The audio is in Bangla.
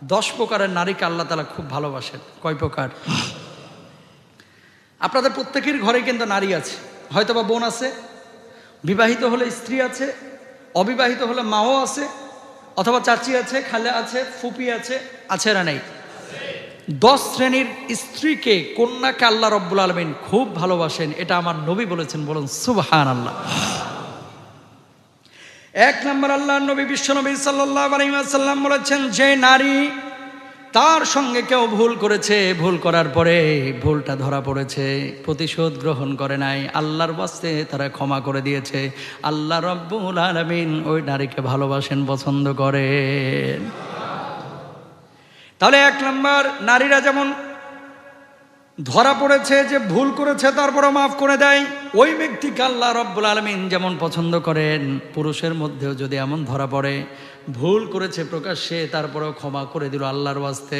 10 প্রকারের নারীকে আল্লাহ তাআলা খুব ভালোবাসেন। কয় প্রকার? আপনাদের প্রত্যেকের ঘরে কিন্তু নারী আছে, হয়তোবা বোন আছে, বিবাহিত হলে স্ত্রী আছে, অবিবাহিত হলে মাও আছে, অথবা চাচি আছে, খালা আছে, ফুপি আছে, আছে না নাই? 10 শ্রেণীর স্ত্রীকে, কন্যাকে আল্লাহ রব্বুল আলামিন খুব ভালোবাসেন, এটা আমার নবী বলেছেন। বলুন সুবহানাল্লাহ। 1 নম্বর, আল্লাহর নবী বিশ্বনবী সাল্লাল্লাহু আলাইহি ওয়াসাল্লাম বলেছেন, যে নারী তার সঙ্গে কেউ ভুল করেছে, ভুল করার পরে ভুলটা ধরা পড়েছে, প্রতিশোধ গ্রহণ করে নাই, আল্লাহর ওয়াস্তে তারা ক্ষমা করে দিয়েছে, আল্লাহ রব্বুল আলামিন ওই নারীকে ভালোবাসেন, পছন্দ করেন। তাহলে 1 নম্বর, নারীরা যেমন ধরা পড়েছে যে ভুল করেছে তারপরে মাফ করে দেয়, ওই ব্যক্তিকে আল্লাহ রব্বুল আলামিন যেমন পছন্দ করেন, পুরুষের মধ্যেও যদি এমন ধরা পড়ে ভুল করেছে প্রকাশ্যে তারপরেও ক্ষমা করে দিল আল্লাহর ওয়াস্তে,